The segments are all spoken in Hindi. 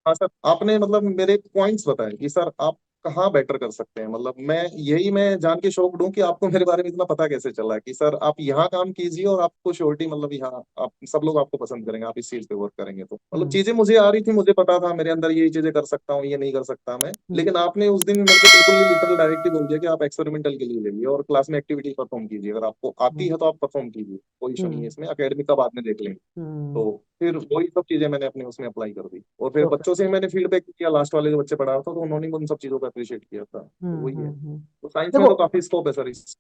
हाँ सर, आपने मतलब मेरे पॉइंट्स बताए कि सर आप कहाँ बेटर कर सकते हैं। मतलब मैं जान के शौक हूँ कि आपको मेरे बारे में इतना पता कैसे चला कि सर आप यहाँ काम कीजिए और आपको श्योरिटी, मतलब यहाँ आप सब लोग आपको पसंद करेंगे, आप इस चीज पे वर्क करेंगे। तो मतलब हम्म। चीजें मुझे आ रही थी, मुझे पता था मेरे अंदर ये चीजें कर सकता हूँ, ये नहीं कर सकता मैं। हम्म। लेकिन आपने उस दिन मेरे को बिल्कुल लिटरल डायरेक्टली बोल दिया कि आप एक्सपेरिमेंटल के लिए ले लिए और क्लास में एक्टिविटी परफॉर्म कीजिए, अगर आपको आती हम्म। है तो आप परफॉर्म कीजिए, कोई इशू नहीं है हम्म। इसमें, एकेडमिक का बाद में देख लेंगे। हम्म। तो फिर वही सब चीजें मैंने अपने उसमें अप्लाई कर दी, और फिर ओके। बच्चों से मैंने फीडबैक किया, लास्ट वाले जो बच्चे पढ़ा रहा था तो उन्होंने भी उन सब चीजों को अप्रिशिएट किया था। तो वही है। तो साइंस में देखो। तो काफी स्कोप है सर इस।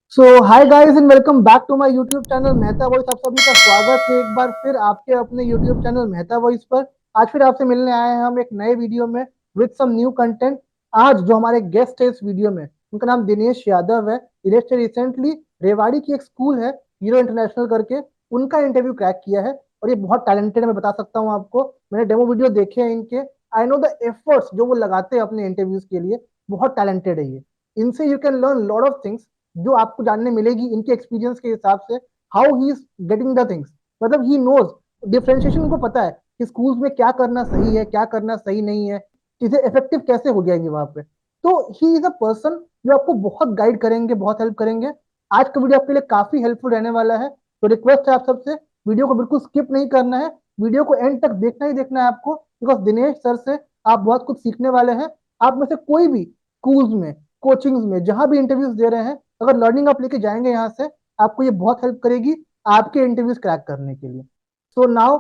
So hi guys and welcome back to my YouTube channel Mehta voice. आप सभी का स्वागत है एक बार फिर आपके अपने यूट्यूब चैनल मेहता वॉइस पर। आज फिर आपसे मिलने आए हैं हम एक नए वीडियो में विद सम न्यू कंटेंट। आज जो हमारे गेस्ट है इस वीडियो में, उनका नाम दिनेश यादव है। दिनेश ने रिसेंटली रेवाड़ी की एक स्कूल है हीरो इंटरनेशनल करके, उनका इंटरव्यू क्रैक किया है और ये बहुत टैलेंटेड है। मैं बता सकता हूँ आपको, मैंने डेमो वीडियो देखे हैं इनके। आई नो द एफर्ट्स जो वो लगाते हैं अपने इंटरव्यूज के लिए। बहुत टैलेंटेड है ये। इनसे you can learn lot of things जो आपको जानने मिलेगी इनके एक्सपीरियंस के हिसाब से। How he is getting the things, मतलब ही नोज डिफरेंशिएशन। उनको पता है कि स्कूल्स में क्या करना सही है, क्या करना सही नहीं है, चीजें इफेक्टिव कैसे हो जाएंगी वहां पे। तो ही इज अ पर्सन जो आपको बहुत गाइड करेंगे, बहुत हेल्प करेंगे। आज का वीडियो आपके लिए काफी हेल्पफुल रहने वाला है। तो रिक्वेस्ट है आप सबसे, वीडियो को बिल्कुल स्किप नहीं करना है, वीडियो को एंड तक देखना ही देखना है आपको, बिकॉज दिनेश सर से आप बहुत कुछ सीखने वाले हैं। आप में से कोई भी स्कूल्स में, कोचिंग्स में, जहां भी इंटरव्यूज दे रहे हैं, अगर लर्निंग आप लेके जाएंगे यहाँ से, आपको ये बहुत हेल्प करेगी आपके इंटरव्यूज क्रैक करने के लिए। सो नाउ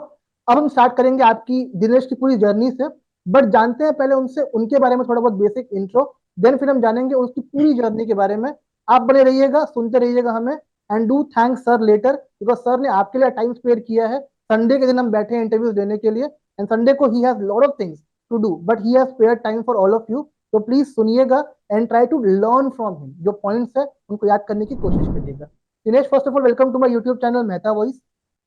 अब हम स्टार्ट करेंगे आपकी दिनेश की पूरी जर्नी से। बट जानते हैं पहले उनसे, उनके बारे में थोड़ा बहुत बेसिक इंट्रो, देन फिर हम जानेंगे उसकी पूरी जर्नी के बारे में। आप बने रहिएगा, सुनते रहिएगा हमें। And do thank sir later, because sir ने आपके लिए टाइम स्पेयर किया है। संडे के दिन हम बैठे हैं इंटरव्यूज देने के लिए, एंड संडे को he has lot of things to do, but he has spare time for all of you. तो प्लीज सुनिएगा and try to learn from him. जो पॉइंट्स है उनको याद करने की कोशिश करिएगा। Dinesh, first of all welcome to my YouTube channel Mehta voice.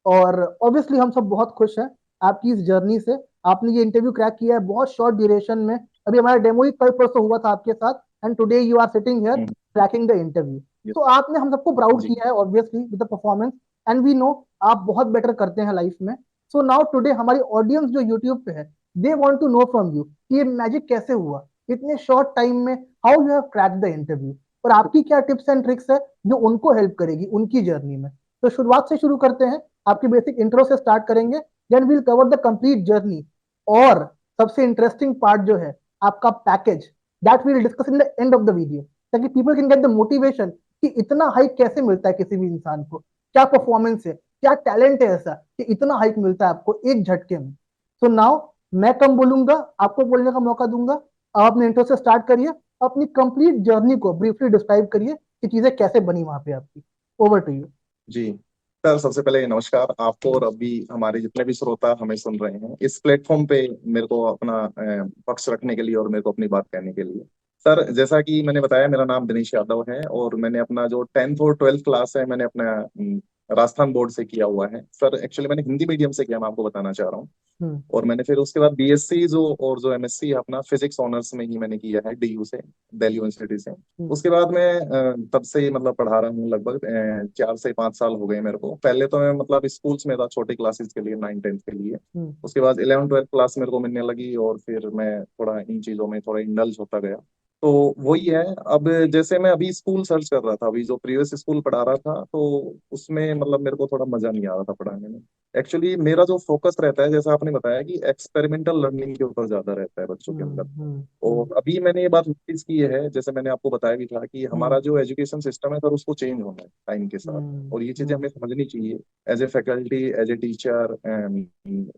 और ऑब्वियसली हम सब बहुत खुश हैं आपकी इस जर्नी से। आपने ये इंटरव्यू क्रैक किया है बहुत शॉर्ट ड्यूरेशन में। अभी हमारा डेमो ही कल परसों हुआ था आपके साथ, and today you are sitting here hmm, cracking the interview. ये- तो आपने हम सबको प्राउड जी। किया है obviously with the performance, and we know आप बहुत बेटर करते हैं लाइफ में। सो नाउ टुडे हमारी ऑडियंस जो यूट्यूब पे है, they want to know from you कि ये मैजिक कैसे हुआ इतने शॉर्ट टाइम में, how you have crack the interview, और आपकी क्या टिप्स एंड ट्रिक्स है जो उनको हेल्प करेगी उनकी जर्नी में। तो शुरुआत से शुरू करते हैं, आपकी बेसिक इंट्रो से स्टार्ट करेंगे, then we'll cover the complete journey. और सबसे इंटरेस्टिंग पार्ट जो है आपका package, that we'll discuss in the end of the video, ताकि people can get the motivation कि इतना हाइक कैसे मिलता है किसी भी इंसान को, क्या परफॉर्मेंस है, क्या टैलेंट है ऐसा कि इतना हाइक मिलता है आपको एक झटके में। सो नाउ मैं कम बोलूंगा, आपको बोलने का मौका दूंगा। आप अपने इंट्रो से स्टार्ट करिए, अपनी कंप्लीट जर्नी को ब्रीफली डिस्क्राइब करिए कि चीजें कैसे बनी वहां पे आपकी। Over to you. जी सर, सबसे पहले नमस्कार आपको और अभी हमारे जितने भी श्रोता हमें सुन रहे हैं इस प्लेटफॉर्म पे, मेरे को अपना पक्ष रखने के लिए और मेरे को अपनी बात कहने के लिए। सर जैसा कि मैंने बताया, मेरा नाम दिनेश यादव है और मैंने अपना जो 10th और 12th क्लास है मैंने अपना राजस्थान बोर्ड से किया हुआ है। सर एक्चुअली मैंने हिंदी मीडियम से किया, मैं आपको बताना चाह रहा हूँ। हम्म। और मैंने फिर उसके बाद बीएससी जो और जो एमएससी है अपना फिजिक्स ऑनर्स में ही मैंने किया है डीयू से, दिल्ली यूनिवर्सिटी से। हम्म। उसके बाद मैं तब से ही मतलब पढ़ा रहा हूँ, लगभग 4 से 5 साल हो गए मेरे को। पहले तो मैं मतलब स्कूल्स में था छोटे क्लासेस के लिए, 9th 10th के लिए। हम्म। उसके बाद 11th 12th क्लास मेरे को मिलने लगी और फिर मैं थोड़ा इन चीज़ों में थोड़ा इंडल्ज होता गया। तो वही है। अब जैसे मैं अभी स्कूल सर्च कर रहा था, अभी जो प्रीवियस स्कूल पढ़ा रहा था तो उसमें मतलब मेरे को थोड़ा मजा नहीं आ रहा था पढ़ाने में। एक्चुअली मेरा जो फोकस रहता है, जैसा आपने बताया कि एक्सपेरिमेंटल लर्निंग के ऊपर ज्यादा रहता है बच्चों के हम्म। अंदर। हम्म। और अभी मैंने ये बात नोटिस की है, जैसे मैंने आपको बताया भी था कि हमारा हम्म। जो एजुकेशन सिस्टम है सर उसको चेंज होना है टाइम के साथ। हम्म। और ये चीजें हम्म। हमें समझनी चाहिए as a faculty, as a teacher,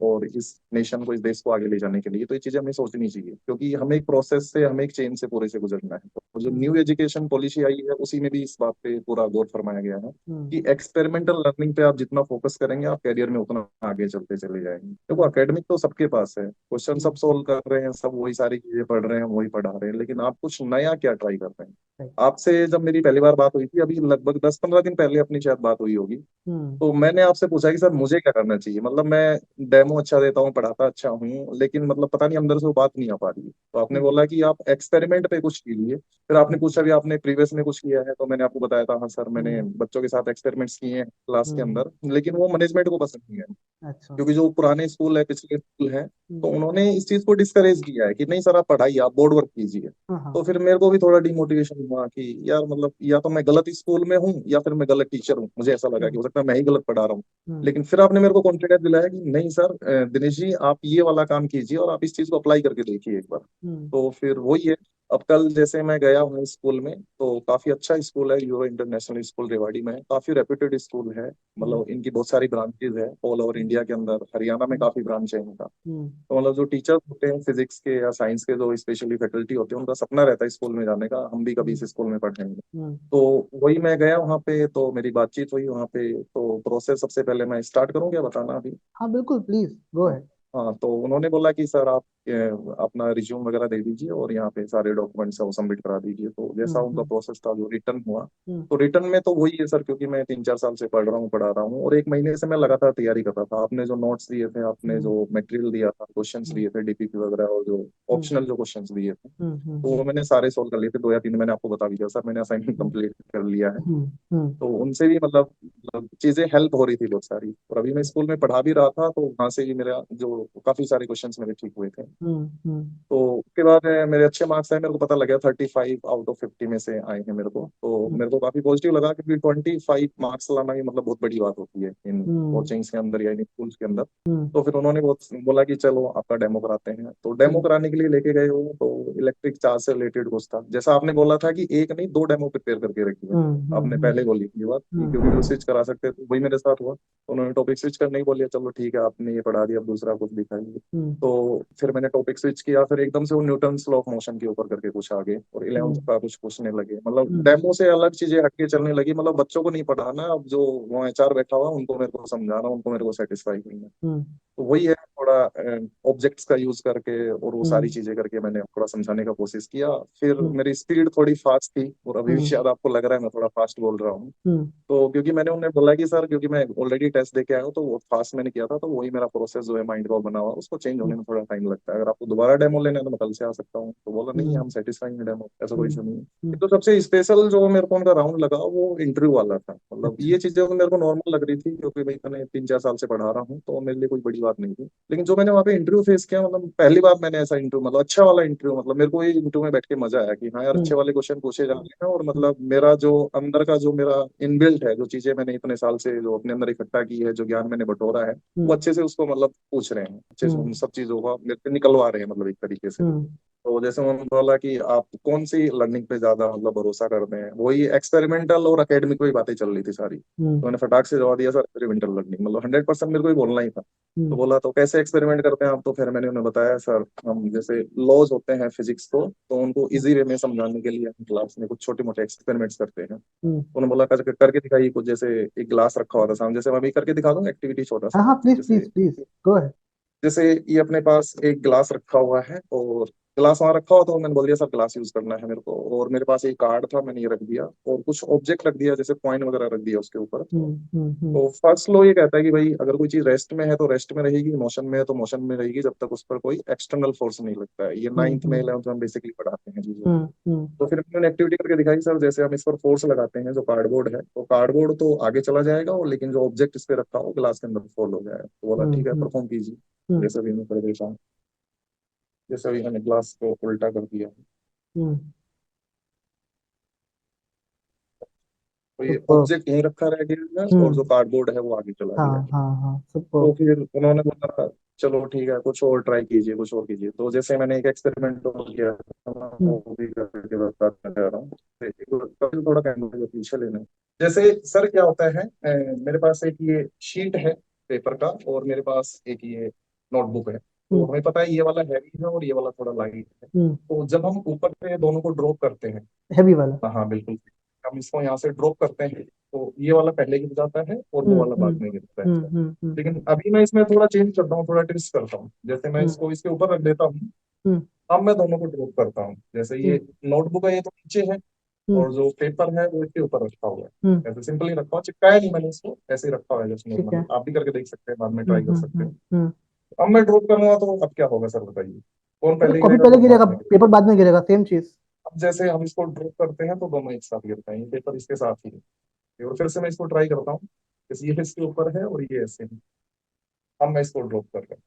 और इस नेशन को, इस देश को आगे ले जाने के लिए। तो ये चीजें हमें सोचनी चाहिए क्योंकि हमें एक प्रोसेस से, हमें एक चेन से पूरे से गुजरना है। तो जो न्यू हम्म। एजुकेशन पॉलिसी आई है उसी में भी इस बात पे पूरा गौर फरमाया गया है हम्म। कि एक्सपेरिमेंटल लर्निंग पे आप जितना फोकस करेंगे आप करियर में उतना आगे चलते चले जाएंगे। देखो हम्म। एकेडमिक तो सबके पास है, क्वेश्चन हम्म। सब सोल्व कर रहे हैं, सब वही सारी चीजें पढ़ रहे हैं, वही पढ़ा रहे हैं, लेकिन आप कुछ नया क्या ट्राई कर रहे हैं। राइट। आपसे जब मेरी पहली बार बात हुई थी, अभी लगभग 10-15 दिन पहले अपनी शायद बात हुई होगी, हम्म। तो मैंने आपसे पूछा कि सर मुझे क्या करना चाहिए। मतलब मैं डेमो अच्छा देता हूँ, पढ़ाता अच्छा हूँ, लेकिन मतलब पता नहीं अंदर से वो बात नहीं आ पा रही है। तो आपने हम्म। बोला कि आप एक्सपेरिमेंट पे कुछ कीजिए। फिर आपने पूछा भी आपने प्रीवियस में कुछ किया है, तो मैंने आपको बताया था हाँ सर मैंने हम्म। बच्चों के साथ एक्सपेरिमेंट्स किए हैं क्लास के हम्म। अंदर, लेकिन वो मैनेजमेंट को पसंद नहीं है। अच्छा। क्योंकि जो पुराने स्कूल है, पिछले स्कूल है, तो हम्म। उन्होंने इस चीज को डिस्करेज किया है कि नहीं सर आप पढ़ाइए, आप बोर्ड वर्क कीजिए। हाँ हाँ। तो फिर मेरे को भी थोड़ा डिमोटिवेशन हुआ कि यार मतलब या तो मैं गलत स्कूल में हूँ या फिर मैं गलत टीचर हूँ। मुझे ऐसा लगा कि हम्म। हो सकता है मैं ही गलत पढ़ा रहा हूँ। हम्म। लेकिन फिर आपने मेरे को कॉन्फिडेंस दिलाया कि नहीं सर, दिनेश जी आप ये वाला काम कीजिए और आप इस चीज को अप्लाई करके देखिए एक बार। हम्म। तो फिर वही है। अब कल जैसे मैं गया हूँ स्कूल में, तो काफी अच्छा स्कूल है, यूरो इंटरनेशनल स्कूल रेवाड़ी में है, काफी रेप्यूटेड स्कूल है। हम्म। मतलब इनकी बहुत सारी ब्रांचेज है ऑल ओवर हम्म। इंडिया के अंदर, हरियाणा में हम्म। काफी ब्रांच है इनका। हम्म। तो मतलब जो टीचर्स होते हैं फिजिक्स के या साइंस के, जो स्पेशली फैकल्टी होते हैं, उनका सपना रहता है स्कूल में जाने का, हम भी कभी इस स्कूल में पढ़ेंगे। हम्म। तो वही मैं गया वहाँ पे, तो मेरी बातचीत हुई वहाँ पे। तो प्रोसेस सबसे पहले मैं स्टार्ट करूँ क्या बताना अभी? हाँ बिल्कुल, प्लीज गो हाँ। है। हाँ, तो उन्होंने बोला कि सर आप अपना रिज्यूम वगैरह दे दीजिए और यहाँ पे सारे डॉक्यूमेंट्स है वो सबमिट करा दीजिए। तो जैसा उनका हम्म। प्रोसेस था, जो रिटर्न हुआ, हम्म। तो रिटर्न में तो वही है सर, क्योंकि मैं 3-4 साल से पढ़ रहा हूँ, पढ़ा रहा हूँ, और 1 महीने से मैं लगातार तैयारी कर रहा था। आपने जो नोट्स दिए थे, आपने हम्म। जो मटेरियल दिया था, क्वेश्चंस हम्म। दिए थे डीपीपी वगैरह, और जो हम्म। ऑप्शनल जो क्वेश्चंस दिए थे, हम्म। तो वो मैंने सारे सोल्व कर लिए थे। 2 या 3 मैंने आपको बता दिया सर, मैंने असाइनमेंट हम्म। कंप्लीट कर लिया है। हम्म। हम्म। तो उनसे भी मतलब चीजें हेल्प हो रही थी बहुत सारी। और अभी मैं स्कूल में पढ़ा भी रहा था, तो वहां से भी मेरा जो काफी सारे क्वेश्चंस मेरे ठीक हुए थे। हम्म। तो उसके बाद मेरे अच्छे मार्क्स आए, मेरे को पता लगा 35 आउट ऑफ 50 में से आए हैं मेरे को। तो हम्म। मेरे को काफी पॉजिटिव लगा, क्योंकि 25 मार्क्स लाना ही मतलब बहुत बड़ी बात होती है इन हम्म। कोचिंग्स के अंदर या इन स्कूल्स के अंदर। हम्म। तो फिर उन्होंने बहुत बोला कि चलो आपका डेमो कराते हैं। तो डेमो हम्म। कराने के लिए लेके गए वो, तो इलेक्ट्रिक चार्ज से रिलेटेड कुछ था। जैसा आपने बोला था कि एक नहीं 2 डेमो प्रिपेयर करके रखिए, हम्म। आपने हम्म। पहले बोली थी ये बात कि क्योंकि वो हम्म। स्विच करा सकते थे, तो वही मेरे साथ हुआ। तो उन्होंने टॉपिक स्विच करने ही बोलिए, चलो ठीक है आपने ये पढ़ा दिया, अब दूसरा कुछ दिखाइए। हम्म। तो फिर मैंने टॉपिक स्विच किया, फिर एकदम से वो न्यूटन्स लॉ ऑफ मोशन के ऊपर करके कुछ आगे, और 11th हम्म। का कुछ पूछने लगे। मतलब हम्म। डेमो से अलग चीजें हटके चलने लगी। मतलब बच्चों को नहीं पढ़ाना, अब जो वहाँ एचआर बैठा हुआ उनको मेरे को समझाना, उनको मेरे को सेटिस्फाई करना। हम्म। तो वही है, थोड़ा ऑब्जेक्ट्स का यूज करके और वो सारी हम्म। चीजें करके मैंने थोड़ा समझाने का कोशिश किया। फिर हम्म। मेरी स्पीड थोड़ी फास्ट थी, और अभी भी हम्म। शायद आपको लग रहा है मैं थोड़ा फास्ट बोल रहा हूँ। हम्म। तो क्योंकि मैंने उन्हें बोला कि सर, क्योंकि मैं ऑलरेडी टेस्ट दे के आया हूँ, तो वो फास्ट मैंने किया था, तो वही मेरा प्रोसेस जो है माइंड का बना हुआ, उसको चेंज होने में थोड़ा टाइम लगता है। अगर आपको दोबारा डेमो लेना है तो मैं कल से आ सकता हूँ। तो बोला नहीं हम्म। हम सेटिस्फाई हैं डेमो, ऐसा कोई हम्म। इशू नहीं है। हम्म। तो सबसे स्पेशल जो मेरे को उनका राउंड लगा वो इंटरव्यू वाला था। मतलब अच्छा। ये चीजें तो मेरे को नॉर्मल लग रही थी, क्योंकि भाई मैंने 3-4 साल से पढ़ा रहा हूँ, तो मेरे लिए कोई बड़ी बात नहीं थी। लेकिन जो मैंने वहाँ पे इंटरव्यू फेस किया, मतलब पहली बार मैंने ऐसा इंटरव्यू, मतलब अच्छा वाला इंटरव्यू, मतलब मेरे को ये इंटरव्यू में बैठ के मजा आया कि हाँ यार हम्म। अच्छे वाले क्वेश्चन पूछे जा रहे हैं। और मतलब मेरा जो अंदर का जो मेरा इनबिल्ट है, जो चीजें मैंने इतने साल से जो अपने अंदर इकट्ठा की है, जो ज्ञान मैंने बटोरा है, वो हम्म। अच्छे से उसको मतलब पूछ रहे हैं, अच्छे से उन हम्म। सब चीजों का मेरे पे निकलवा रहे हैं, मतलब एक तरीके से। हम्म। तो जैसे उन्होंने बोला कि आप कौन सी लर्निंग पे ज्यादा मतलब भरोसा करते हैं, वही एक्सपेरिमेंटल और एकेडमिक की बातें चल रही थी सारी। तो हम्म। मैंने फटाक से जवाब दिया सर एक्सपेरिमेंटल लर्निंग, मतलब 100% मेरे को ही बोलना ही था। तो हम्म। बोला तो कैसे एक्सपेरिमेंट करते हैं आप? तो फिर मैंने उन्हें बताया सर, हम जैसे लॉज होते हैं फिजिक्स को, तो उनको इजी वे में समझाने के लिए हम क्लास में कुछ छोटे मोटे एक्सपेरिमेंट्स करते हैं। हम्म। उन्होंने बोला करके दिखाइए कुछ। जैसे एक ग्लास रखा हुआ था सामने, जैसे मैं अभी करके दिखा दूंगा एक्टिविटी छोटा हाँ सा। हाँ, प्लीज जैसे प्लीज प्लीज गो है। जैसे ये अपने पास एक ग्लास रखा हुआ है, और ग्लास वहां रखा हुआ, तो मैंने बोल दिया सर ग्लास यूज करना है मेरे को। और मेरे पास एक कार्ड था, मैंने ये रख दिया, और कुछ ऑब्जेक्ट रख दिया, जैसे कॉइन वगैरह रख दिया उसके ऊपर। हम्म। हम्म। हम्म। तो फर्स्ट लॉ ये कहता है कि भाई अगर कोई चीज रेस्ट में है तो रेस्ट में रहेगी, मोशन में है तो मोशन में रहेगी, जब तक उस पर कोई एक्सटर्नल फोर्स नहीं लगता है। ये हम्म। 9th में हम्म। 11th में हम बेसिकली पढ़ाते हैं चीजों को। हम्म। हम्म। तो फिर मैंने एक्टिविटी करके दिखाई सर, जैसे हम इस पर फोर्स लगाते हैं, जो कार्डबोर्ड है, तो कार्डबोर्ड तो आगे चला जाएगा, और लेकिन जो ऑब्जेक्ट इस पे रखा हो ग्लास के अंदर फॉल हो जाएगा। तो बोला ठीक है हम्म। परफॉर्म कीजिए। हम्म। जैसे भी मैं कर देता हूँ, जैसे अभी मैंने ग्लास को उल्टा कर दिया, हम्म। तो ये सुपर। ऑब्जेक्ट यहीं रखा रह गया है, और जो हम्म। कार्डबोर्ड है वो आगे चला हाँ गया। हाँ हाँ, तो सुपर। फिर उन्होंने बोला चलो ठीक है कुछ और ट्राई कीजिए, कुछ और कीजिए। तो जैसे मैंने एक एक्सपेरिमेंट और किया था, मैं हम्म। वो भी करके बताना चाह रहा हूँ। तो थोड़ा कैमरे के पीछे लेना। जैसे सर क्या होता है, मेरे पास एक ये शीट है पेपर का, और मेरे पास एक ये नोटबुक है। तो हम्म। हमें पता है ये वाला हैवी है और ये वाला थोड़ा लाइट है। हम्म। तो जब हम ऊपर से दोनों को ड्रॉप करते हैं, हैवी वाला। हाँ बिल्कुल, हम इसको यहाँ से ड्रॉप करते हैं, तो ये वाला पहले गिर जाता है और वो हम्म। वाला बाद हम्म। में गिरता है। हम्म। हम्म। हम्म। लेकिन अभी मैं इसमें थोड़ा चेंज करता हूँ, थोड़ा ट्विस्ट करता हूँ। जैसे मैं हम्म। इसको इसके ऊपर रख देता हूँ, हम्म। अब मैं दोनों को ड्रॉप करता हूँ। जैसे ये हम्म। नोटबुक है, ये तो नीचे है, और जो पेपर है वो इसके ऊपर रखा हुआ हम्म। है। ऐसे सिंपली रखा हुआ, चिपकाया नहीं मैंने इसको, ऐसे ही रखा हुआ है जस्ट ठीक है। नॉर्मली। आप भी करके देख सकते हैं, बाद में ट्राई कर सकते हैं। हम्म। अब मैं ड्रॉप करूंगा तो अब क्या होगा सर बताइए, कौन मतलब पहले कॉपी गिरेगा पहले कौन गिरेगा, बाद में गिरेगा? पेपर बाद में गिरेगा, सेम चीज। अब जैसे हम इसको ड्रॉप करते हैं तो दोनों एक साथ गिरते हैं, ये पेपर इसके साथ ही है। और फिर से मैं इसको ट्राई करता हूँ, जैसे ये इसके ऊपर है और ये ऐसे है। अब मैं इसको ड्रॉप कर रहा हूँ।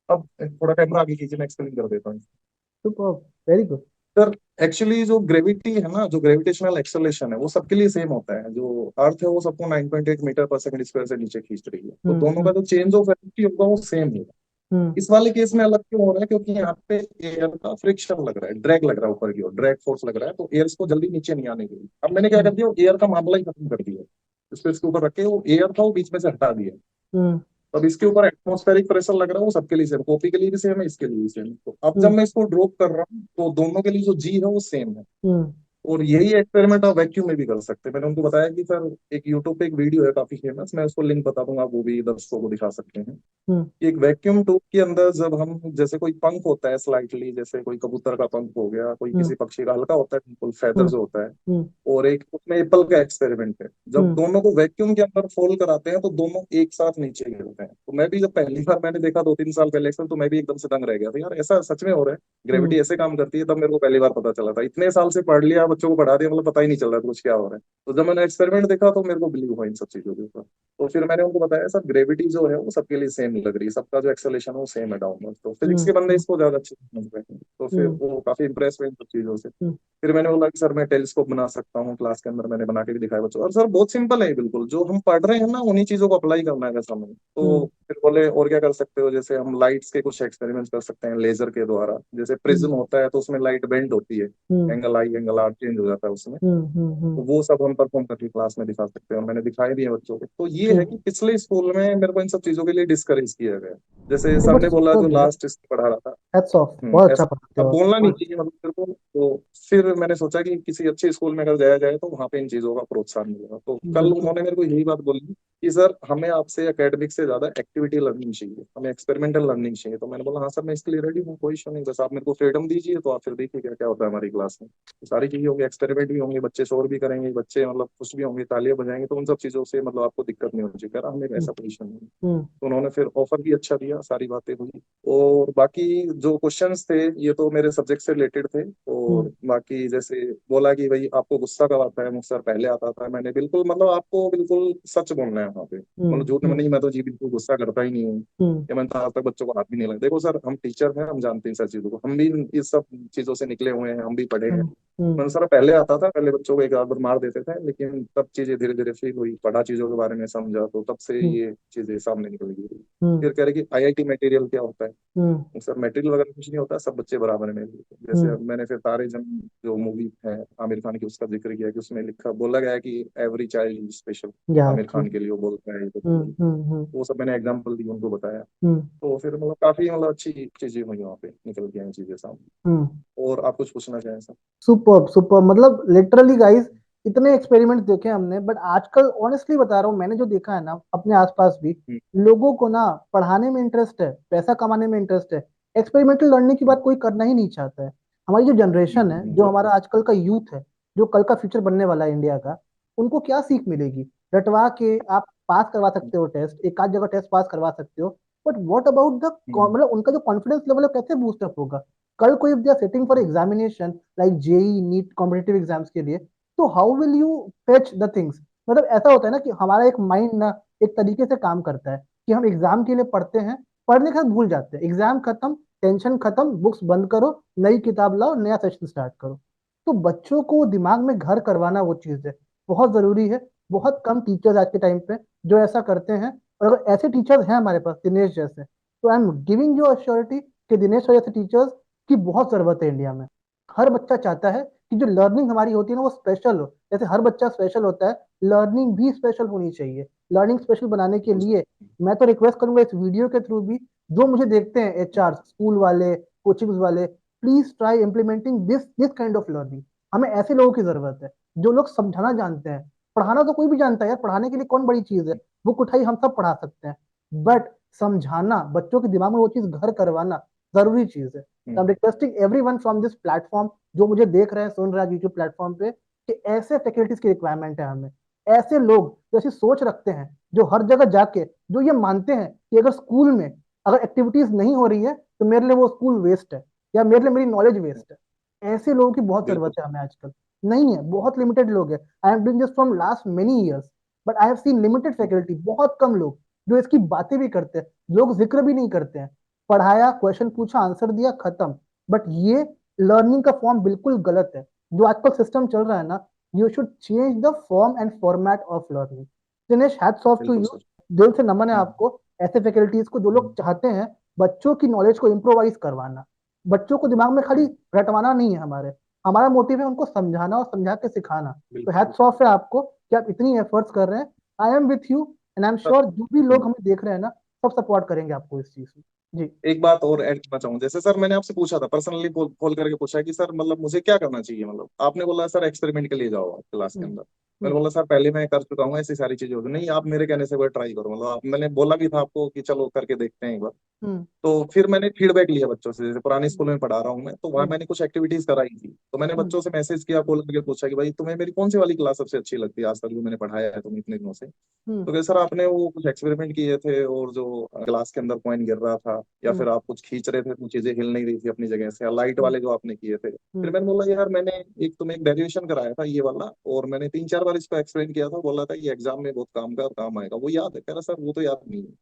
अब थोड़ा कैमरा आगे कीजिए, मैं एक्सप्लेन कर देता हूँ। Super, very good. Sir actually जो ग्रेविटी है ना, जो ग्रेविटेशनल एक्सेलरेशन है वो सबके लिए सेम होता है। जो अर्थ है वो सबको 9.8 मीटर पर सेकंड स्क्वायर से नीचे खींच रही है, तो दोनों का जो चेंज ऑफ वेलोसिटी होगा वो सेम होगा। हम्म। इस वाले केस में अलग क्यों हो रहा है, क्योंकि यहाँ पे एयर का फ्रिक्शन लग रहा है, ड्रैग लग रहा है ऊपर की ओर, ड्रैग फोर्स लग रहा है, तो एयर इसको जल्दी नीचे नहीं आने देगी। अब मैंने क्या कर दिया, एयर का मामला ही खत्म कर दिया। इसको इसके ऊपर रख के वो एयर था वो बीच में से हटा दिया। हम्म। तो अब इसके ऊपर एटमॉस्फेरिक प्रेशर लग रहा है, वो सबके लिए सेम, कॉपी के लिए भी सेम है, इसके लिए भी सेम है। तो अब जब हम्म। मैं इसको ड्रॉप कर रहा हूँ तो दोनों के लिए जो जी है वो सेम है। हम्म। और यही एक्सपेरिमेंट आप वैक्यूम में भी कर सकते हैं। मैंने उनको बताया कि सर एक यूट्यूब पे एक वीडियो है काफी फेमस, मैं उसको लिंक बता दूंगा, आप वो भी दर्शकों को दिखा सकते हैं। हम्म। एक वैक्यूम ट्यूब के अंदर जब हम, जैसे कोई पंख होता है स्लाइटली, जैसे कोई कबूतर का पंख हो गया, कोई हम्म। किसी पक्षी का हल्का होता है बिल्कुल, फेदर हम्म। जो होता है। हम्म। और एक उसमें एप्पल का एक्सपेरिमेंट है, जब हम्म। दोनों को वैक्यूम के अंदर फोल्ड कराते हैं तो दोनों एक साथ नीचे गिरते हैं। तो मैं भी जब पहली बार मैंने देखा 2-3 साल पहले एक्सेल, तो मैं भी एकदम से दंग रह गया था, यार ऐसा सच में हो रहा है, हम्म। ग्रेविटी ऐसे काम करती है। तब मेरे को पहली बार पता चला था, इतने साल से पढ़ लिया, बच्चों को पढ़ा दिया, मतलब पता ही नहीं चल रहा था कुछ क्या हो रहा है। तो जब मैंने एक्सपेरिमेंट देखा तो मेरे को बिलीव हुआ इन सब चीजों के ऊपर। तो फिर मैंने उनको बताया सर ग्रेविटी जो है वो सबके लिए सेम लग रही है, सबका जो एक्सेलेरेशन है वो सेम है डाउनवर्ड। तो फिजिक्स के बंदे हम्म। इसको ज्यादा अच्छे से समझ रहे हैं, तो फिर हम्म। वो काफी इंप्रेस हुए इन सब चीजों से। हम्म। फिर मैंने बोला कि सर मैं टेलीस्कोप बना सकता हूँ, क्लास के अंदर मैंने बना के भी दिखाया बच्चों। और सर बहुत सिंपल है बिल्कुल, जो हम पढ़ रहे हैं ना उन्हीं चीजों को अप्लाई करना है वैसा में। तो हम्म। फिर बोले और क्या कर सकते हो, जैसे हम लाइट्स के कुछ एक्सपेरिमेंट्स कर सकते हैं लेजर के द्वारा। जैसे प्रिज्म हम्म। होता है तो उसमें लाइट बेंड होती है, hmm. Angle I angle R change हो जाता है उसमें। हम्म। हम्म। तो वो सब हम परफॉर्म करके क्लास में दिखा सकते हैं, और मैंने दिखाई भी है बच्चों को। तो ये है हम्म। कि पिछले स्कूल में मेरे को इन सब चीजों के लिए डिस्करेज किया गया। जैसे नहीं, सर बट ने बोला, जो सुपर यार, लास्ट पढ़ा रहा था, हैट्स ऑफ, बहुत अच्छा ऐसा पढ़ाते अब हो बोलना नहीं आप। चाहिए मतलब मेरे को। तो फिर मैंने सोचा कि किसी अच्छे स्कूल में अगर जाया जाए तो वहाँ पे इन चीजों का प्रोत्साहन मिलेगा। तो कल बिल्कुल। उन्होंने मेरे को यही बात बोली कि सर हमें आपसे एकेडमिक से ज्यादा एक्टिविटी लर्निंग चाहिए, हमें एक्सपेरिमेंटल लर्निंग चाहिए। तो मैंने बोला हाँ सर मैं इसके लिए रेडी हूँ, कोई इशू नहीं, बस आप मेरे को फ्रीडम दीजिए, तो आप फिर देखिए क्या क्या होता है हमारी क्लास में। तो सारी चीजें होंगी, एक्सपेरिमेंट भी होंगे, बच्चे शोर भी करेंगे, बच्चे मतलब खुश भी होंगे, तालियां बजाएंगे, तो उन सब चीजों से मतलब आपको दिक्कत नहीं होनी चाहिए। कह रहा हमें हम्म। ऐसा पोजिशन नहीं है। हम्म। तो उन्होंने फिर ऑफर भी अच्छा दिया, सारी बातें हुई। और बाकी जो क्वेश्चंस थे ये तो मेरे सब्जेक्ट से रिलेटेड थे। हम्म। और बाकी जैसे बोला कि भाई आपको गुस्सा कब आता है, मुझसे पहले आता था। मैंने बिल्कुल मतलब आपको बिल्कुल सच बोलना है वहाँ पे, मतलब झूठ में हम्म। नहीं। मैं तो जी बिल्कुल गुस्सा करता ही नहीं हूँ, हम्म। या मैंने तो आज तक बच्चों को हाथ भी नहीं लगा। देखो सर हम टीचर हैं, हम जानते हैं सर चीजों को, हम भी इस सब चीजों से निकले हुए हैं, हम भी पढ़े हैं। हम्म। हम्म। मैंने सर पहले आता था, पहले बच्चों को एक आध बार मार देते थे, लेकिन तब चीजें धीरे धीरे ठीक हुई, पढ़ा चीजों के बारे में समझा, तो तब से हम्म। ये चीजें सामने निकल गई। हम्म। फिर कह रहे कि आईआईटी मटेरियल क्या होता है। हम्म। सर मटेरियल वगैरह कुछ नहीं होता, सब बच्चे बराबर हैं मेरे लिए। जैसे हम्म। अब मैंने फिर तारे जमीन जो मूवी है आमिर खान की, उसका जिक्र किया कि उसमें लिखा बोला गया है कि एवरी चाइल्ड इज स्पेशल। या आमिर ट्रू। खान के लिए वो बोलता है, ये तो हम्म। बोलता है। हम्म। हम्म। वो सब मैंने एग्जाम्पल दी, उनको बताया। हम्म। तो फिर मतलब काफी मतलब अच्छी चीजें हुई वहाँ पे, निकल के आई चीजें सामने। हम्म। और आप कुछ पूछना चाहें सर? सुपर सुपर, मतलब लिटरली गाइस, इतने एक्सपेरिमेंट्स देखे हमने, बट आजकल ऑनेस्टली बता रहा हूँ, मैंने जो देखा है ना अपने आसपास भी, हम्म, लोगों को ना पढ़ाने में इंटरेस्ट है, पैसा कमाने में इंटरेस्ट है, एक्सपेरिमेंटल लर्निंग की बात कोई करना ही नहीं चाहता है। हमारी जो जनरेशन है, जो वो हमारा आजकल का यूथ है, जो कल का फ्यूचर बनने वाला है इंडिया का, उनको क्या सीख मिलेगी? रटवा के आप पास करवा सकते हो टेस्ट, एक आध जगह टेस्ट पास करवा सकते हो, बट व्हाट अबाउट द, हम्म, मतलब उनका जो कॉन्फिडेंस लेवल है कैसे बूस्टअप होगा? कल को if they are sitting for examination like JEE NEET competitive exams के लिए, तो how will you fetch the things? मतलब ऐसा होता है ना कि हमारा एक माइंड ना एक तरीके से काम करता है कि हम एग्जाम के लिए पढ़ते हैं, पढ़ने के बाद भूल जाते हैं, एग्जाम खत्म, टेंशन खत्म, बुक्स बंद करो, नई किताब लाओ, नया सेशन स्टार्ट करो। तो बच्चों को दिमाग में घर करवाना वो चीज है, बहुत जरूरी है। बहुत कम टीचर्स आज के टाइम पे जो ऐसा करते हैं, और अगर ऐसे टीचर्स हैं हमारे पास दिनेश जैसे, तो I am giving you assurity कि दिनेश जैसे टीचर्स की बहुत जरूरत है इंडिया में। हर बच्चा चाहता है कि जो लर्निंग हमारी होती है ना वो स्पेशल हो, जैसे हर बच्चा स्पेशल होता है, लर्निंग भी स्पेशल होनी चाहिए। लर्निंग स्पेशल बनाने के लिए मैं तो रिक्वेस्ट करूंगा इस वीडियो के थ्रू भी, जो मुझे देखते हैं एचआर, स्कूल वाले, कोचिंग्स वाले, please try implementing this this kind of learning. हमें ऐसे लोगों की जरूरत है जो लोग समझाना जानते हैं। पढ़ाना तो कोई भी जानता है यार, पढ़ाने के लिए कौन बड़ी चीज है, बुक उठाई हम सब पढ़ा सकते हैं, बट समझाना, बच्चों के दिमाग में वो चीज घर करवाना जरूरी चीज है। I am requesting everyone from this platform, जो मुझे देख रहे हैं सुन रहे हैं यूट्यूब प्लेटफॉर्म पे, कि ऐसे फैकल्टीज की रिक्वायरमेंट है हमें। ऐसे लोग जो ऐसी सोच रखते हैं, जो हर जगह जाके जो ये मानते हैं कि अगर स्कूल में अगर एक्टिविटीज नहीं हो रही है तो मेरे लिए वो स्कूल वेस्ट है, या मेरे लिए मेरी नॉलेज वेस्ट है। ऐसे लोगों की बहुत बिल्कुल। जरूरत है हमें आजकल। नहीं है, बहुत लिमिटेड लोग हैं। I am doing this from last many years, but I have seen limited faculty, बहुत कम लोग जो इसकी बातें भी करते हैं। लोग जिक्र भी नहीं करते हैं। पढ़ाया, क्वेश्चन पूछा, आंसर दिया, खत्म। बट ये लर्निंग का फॉर्म बिल्कुल गलत है जो आजकल सिस्टम चल रहा है ना। You should change the form and format of learning. Dinesh, hats off to बिल्कुल यू। सर। दिल से नमन है हम्म, आपको। ऐसे फैकल्टीज को जो लोग हम्म, चाहते हैं बच्चों की नॉलेज को इम्प्रोवाइज करवाना, बच्चों को दिमाग में खाली हम्म, रटवाना नहीं है। हमारे हमारा मोटिव है उनको समझाना और समझा के सिखाना। तो बिल्कुल। हैट्स ऑफ है आपको कि आप इतनी एफर्ट्स कर रहे हैं। I am with you, and I am sir, sure जो भी लोग हम्म, हमें देख रहे हैं ना, सब सपोर्ट करेंगे आपको इस चीज में। जी। एक बात और ऐड करना चाहूँ। जैसे सर मैंने आपसे पूछा था पर्सनली, कॉल करके पूछा कि सर मतलब मुझे क्या करना चाहिए, मतलब आपने बोला सर एक्सपेरिमेंट के लिए जाओ आप क्लास के हम्म। अंदर। मैंने हम्म। बोला सर पहले मैं कर चुका हूँ ऐसी सारी चीजें होती नहीं, आप मेरे कहने से वो ट्राई करो, मतलब मैंने बोला भी था आपको कि चलो करके देखते हैं एक बार। हम्म। तो फिर मैंने फीडबैक लिया बच्चों से, जैसे पुराने स्कूल में पढ़ा रहा हूँ मैं, तो वहाँ हम्म। मैंने कुछ एक्टिविटीज कराई थी, तो मैंने हम्म। बच्चों से मैसेज किया, कॉल करके पूछा कि भाई तुम्हें मेरी कौन सी वाली क्लास सबसे अच्छी लगती है आज तक जो मैंने पढ़ाया है तुम्हें इतने दिनों से। हम्म। तो क्या सर आपने वो कुछ एक्सपेरिमेंट किए थे और जो ग्लास के अंदर कॉइन गिर रहा था, या हम्म। फिर आप कुछ खींच रहे थे तो चीजें हिल नहीं रही थी अपनी जगह से, या लाइट हम्म। वाले जो आपने किए थे। फिर हम्म। मैंने बोला यार मैंने एक तुम्हें एक डेरिवेशन कराया था ये वाला, और मैंने 3-4 बार इसको एक्सप्लेन किया था, बोला था ये एग्जाम में बहुत काम का काम आएगा, वो याद है? कह रहा सर वो तो याद नहीं है।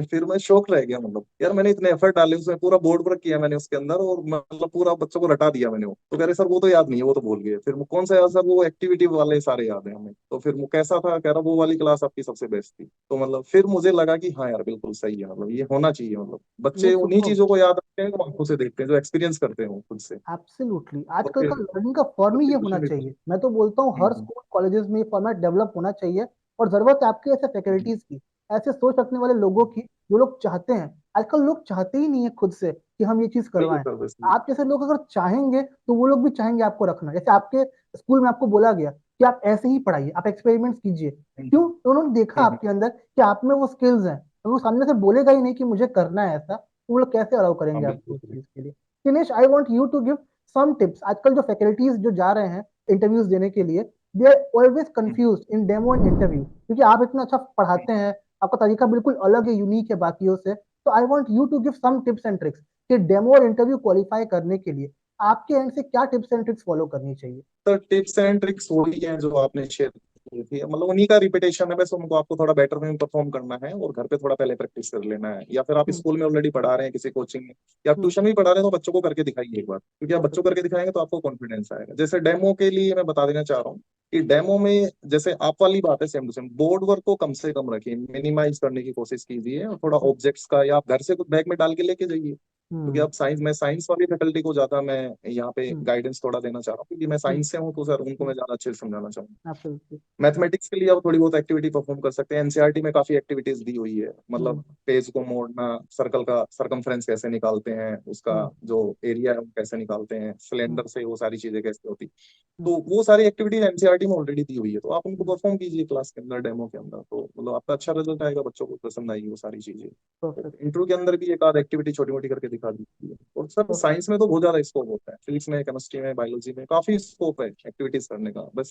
फिर मैं शौक रह गया, मतलब यार मैंने इतने एफर्ट डाले उसमें, पूरा बोर्ड वर्क किया मैंने उसके अंदर, और मतलब पूरा बच्चों को रटा दिया मैंने। वो तो कह रहे सर वो तो याद नहीं है, वो तो भूल गए। फिर वो कौन सा याद सर, वो एक्टिविटी वाले सारे याद है हमें। तो फिर वो कैसा था, कह रहा वो वाली क्लास आपकी सबसे बेस्ट थी। तो मतलब फिर मुझे लगा कि हाँ यार बिल्कुल सही है, मतलब ये होना चाहिए, मतलब नहीं, बच्चे उन्हीं सुपर। चीजों को याद रखते हैं जो आंखों से देखते हैं, जो एक्सपीरियंस करते हैं वो खुद से। एब्सोल्युटली, और आजकल का फिर लर्निंग का फॉर्म ही ये होना कंट्रीब्यूशन भी। चाहिए। मैं तो बोलता हूँ हर हम्म, स्कूल कॉलेजेस में ये फॉर्मेट डेवलप होना चाहिए। और जरूरत है आपके ऐसे हम्म, फैकल्टीज की, ऐसे सोच रखने वाले लोगों की, जो लोग चाहते हैं। आजकल लोग चाहते ही नहीं है खुद से कि हम ये चीज वही है करवाएं। सर बस। आप जैसे लोग अगर चाहेंगे तो वो लोग भी चाहेंगे आपको रखना। जैसे आपके स्कूल में आपको बोला गया कि आप ऐसे ही पढ़ाइए, आप एक्सपेरिमेंट्स कीजिए। हम्म, क्यों? तो उन्होंने देखा हम्म, आपके अंदर कि आप में वो स्किल्स हैं। तो वो सामने से बोलेगा ही नहीं कि मुझे करना है ऐसा, तो वो लोग कैसे अलाउ हाँ करेंगे आपको बिल्कुल। उस चीज के लिए। Dinesh, I want you to give some tips. आजकल जो फैकल्टीज जो जा रहे हैं इंटरव्यूज देने के लिए, they are always hmm, confuse in demo and interview, क्योंकि आप इतना अच्छा पढ़ाते हैं, आपका तरीका बिल्कुल अलग है, यूनिक है बाकियों से। तो I want you to give some tips and tricks कि डेमो और इंटरव्यू क्वालिफाई करने के लिए आपके एंड से क्या टिप्स एंड ट्रिक्स फॉलो करनी चाहिए। तो टिप्स एंड ट्रिक्स वही हैं जो आपने शेयर की थी, मतलब उन्हीं का रिपीटेशन है, बस उनको आपको थोड़ा बेटर में परफॉर्म करना है और घर पे थोड़ा पहले प्रैक्टिस कर लेना है, या फिर आप हम्म। स्कूल में ऑलरेडी पढ़ा रहे हैं किसी कोचिंग में, या आप हम्म। ट्यूशन भी पढ़ा रहे हैं, तो बच्चों को करके दिखाइए एक बार, क्योंकि आप बच्चों को परफेक्ट। करके दिखाएंगे तो आपको कॉन्फिडेंस आएगा। जैसे डेमो के लिए मैं बता देना चाह रहा हूँ कि डेमो में जैसे आप वाली बात है same to same, board work को कम से कम रखिए, मिनिमाइज करने की कोशिश कीजिए, और थोड़ा ऑब्जेक्ट्स का या आप घर से कुछ बैग में डाल के लेके जाइए। क्योंकि हम्म। अब साइंस, मैं साइंस वाली फैकल्टी को ज्यादा मैं यहाँ पे हम्म। गाइडेंस थोड़ा देना चाह रहा हूँ, क्योंकि मैं हम्म। साइंस से हूँ, तो सर उनको मैं ज्यादा अच्छे से समझाना चाहूँ। एब्सोल्युटली। मैथमेटिक्स के लिए आप थोड़ी बहुत एक्टिविटी परफॉर्म कर सकते हैं, एनसीईआरटी में काफी एक्टिविटीज दी हुई है, हम्म। मतलब पेज को मोड़ना, सर्कल का सरकमफ्रेंस कैसे निकालते हैं, उसका हम्म। जो एरिया है वो कैसे निकालते हैं, हम्म। सिलेंडर से वो सारी चीजें कैसे होती। हम्म। तो वो सारी एक्टिविटीज एनसीईआरटी में ऑलरेडी दी हुई है, तो आप उनको हम्म। परफॉर्म कीजिए क्लास के अंदर, डेमो के अंदर, तो मतलब आपका अच्छा रिजल्ट आएगा, बच्चों को पसंद आएगी वो सारी चीजें। परफेक्ट। इंटरव्यू के अंदर भी एक आध एक्टिविटी छोटी मोटी करके दिखा दीजिए। और सर परफेक्ट। साइंस में तो बहुत ज्यादा स्कोप होता है, फिजिक्स में, केमिस्ट्री में, बायोलॉजी में काफी स्कोप है एक्टिविटीज करने का, बस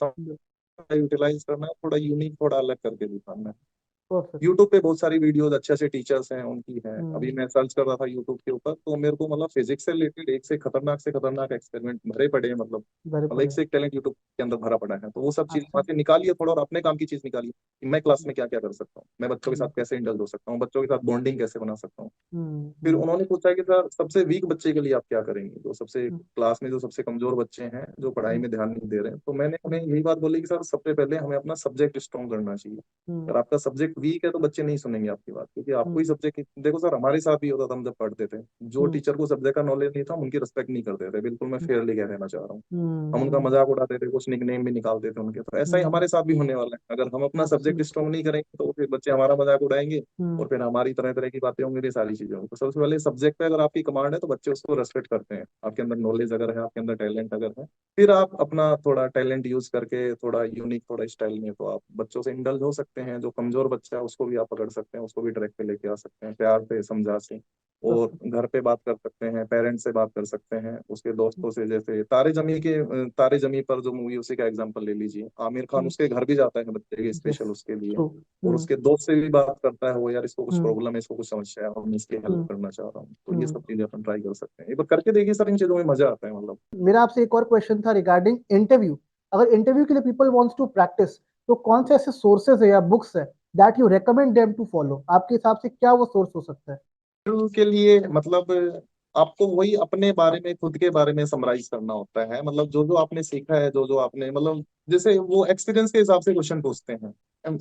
यूटिलाइज करना है, थोड़ा यूनिक, थोड़ा अलग करके दिखाना है। परफेक्ट। यूट्यूब पे बहुत सारी वीडियोस अच्छे अच्छे टीचर्स हैं उनकी हैं, अभी हम्म। मैं सर्च कर रहा था यूट्यूब के ऊपर, तो मेरे को मतलब फिजिक्स से रिलेटेड एक से खतरनाक एक्सपेरिमेंट भरे पड़े हैं, बड़े मतलब एक पड़े। से एक टैलेंट यूट्यूब के अंदर भरा पड़ा है, तो वो सब चीज वहां आपसे। से निकालिए थोड़ा, और अपने काम की चीज निकालिए कि मैं क्लास में क्या क्या कर सकता हूँ, मैं बच्चों के साथ बिल्कुल। कैसे इंडल्ज हो सकता हूँ, बच्चों के साथ बॉन्डिंग कैसे बना सकता हूँ। हम्म। फिर हम्म। उन्होंने पूछा कि सर सबसे वीक बच्चे के लिए आप क्या करेंगे, जो सबसे हम्म। क्लास में जो सबसे कमजोर बच्चे हैं, जो पढ़ाई हम्म। में ध्यान नहीं दे रहे हैं, तो मैंने उन्हें हम्म। यही बात बोली कि सर सबसे पहले हमें अपना सब्जेक्ट स्ट्रॉन्ग करना चाहिए। हम्म। अगर आपका सब्जेक्ट वीक है तो बच्चे नहीं सुनेंगे आपकी बात, क्योंकि आपको हम्म। ही सब्जेक्ट, देखो सर हमारे साथ भी होता था, हम जब पढ़ते थे, जो हम्म। टीचर को सब्जेक्ट का नॉलेज नहीं था हम उनकी रिस्पेक्ट नहीं करते थे, बिल्कुल मैं हम्म। फेयरली कह देना चाह रहा हूँ। हम उनका हम्म। मजाक उड़ाते थे, कुछ निकनेम भी निकालते थे उनके, तो ऐसा ही हम्म। हमारे साथ भी होने वाला है, अगर हम अपना सब्जेक्ट एब्सोल्युटली। स्ट्रॉन्ग नहीं करेंगे तो फिर बच्चे हमारा मजाक उड़ाएंगे, हम्म। और फिर हमारी तरह तरह की बातें होंगी, ये सारी चीजें होंगी। तो सबसे पहले सब्जेक्ट पे अगर आपकी कमांड है तो बच्चे उसको रेस्पेक्ट करते हैं, आपके अंदर नॉलेज अगर है, आपके अंदर टैलेंट अगर है, फिर आप अपना थोड़ा टैलेंट यूज करके थोड़ा यूनिक, थोड़ा स्टाइल में, तो आप बच्चों से इंडल्ज हो सकते हैं, जो कमजोर बच्चे समस्या है उसको भी आप पकड़ सकते हैं, उसको भी ट्रैक पे लेके आ सकते हैं, प्यार से समझा से। और परफेक्ट। घर पे बात कर सकते हैं, पेरेंट्स से बात कर सकते हैं, उसके दोस्तों से, जैसे तारे जमी के तारे जमी पर जो मूवी, उसी का एग्जांपल ले लीजिए। आमिर खान उसके घर भी जाता है बच्चे के यस। स्पेशल उसके लिए, ट्रू। और हम्म। उसके दोस्त से भी बात करता है, वो यार इसको कुछ हम्म। प्रॉब्लम है, इसको कुछ समस्या है और मैं इसकी हेल्प हम्म। करना चाह रहा हूँ। तो ये हम्म। सब चीजें अपन ट्राई कर सकते हैं, एक बार करके देखिए सर, इन चीजों में मजा आता है मतलब। मेरा आपसे एक और क्वेश्चन था रिगार्डिंग इंटरव्यू। अगर इंटरव्यू के लिए पीपल वांट्स टू प्रैक्टिस, तो कौन से ऐसे सोर्सेज है या बुक्स है that you recommend them to follow? आपके हिसाब से क्या वो सोर्स हो सकता है? इंटरव्यू के लिए मतलब आपको वही अपने बारे में, खुद के बारे में समराइज करना होता है, मतलब जो जो आपने सीखा है, जो जो आपने मतलब, जैसे वो एक्सपीरियंस के हिसाब से क्वेश्चन पूछते हैं।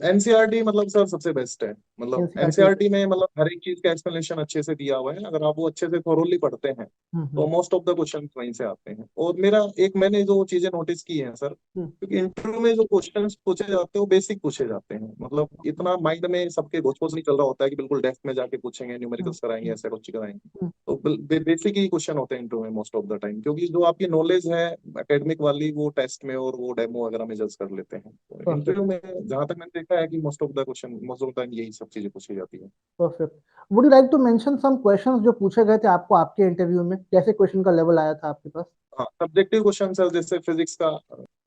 एनसीईआरटी मतलब सर सबसे बेस्ट है, मतलब एनसीईआरटी। एनसीईआरटी में मतलब हर एक चीज का एक्सप्लेनेशन अच्छे से दिया हुआ है, अगर आप वो अच्छे से थोरोली पढ़ते हैं हम्म। तो हम्म। मोस्ट ऑफ द क्वेश्चन वहीं से आते हैं। और मेरा एक, मैंने जो चीजें नोटिस की हैं सर, हम्म। क्योंकि इंटरव्यू में जो क्वेश्चंस पूछे जाते हैं वो बेसिक पूछे जाते हैं, मतलब इतना माइंड में सबके घोच पोच नहीं चल रहा होता है कि बिल्कुल डेप्थ में जाके पूछेंगे, हम्म। न्यूमेरिकल्स कराएंगे, हम्म। ऐसा कुछ कराएंगे। हम्म। तो बेसिक ही क्वेश्चन होते हैं इंटरव्यू में मोस्ट ऑफ द टाइम, क्योंकि जो आपकी नॉलेज है एकेडमिक वाली, वो टेस्ट में और वो डेमो वगैरह में जज कर लेते हैं। तो परफेक्ट। इंटरव्यू में जहां तक मैंने देखा है कि most of the question, most of the time यही सब चीजें पूछी जाती है। Perfect. Would you like to mention some questions जो पूछे गए थे आपको आपके इंटरव्यू में? कैसे क्वेश्चन का लेवल आया था आपके पास? हाँ, सब्जेक्टिव क्वेश्चन सर, जैसे फिजिक्स का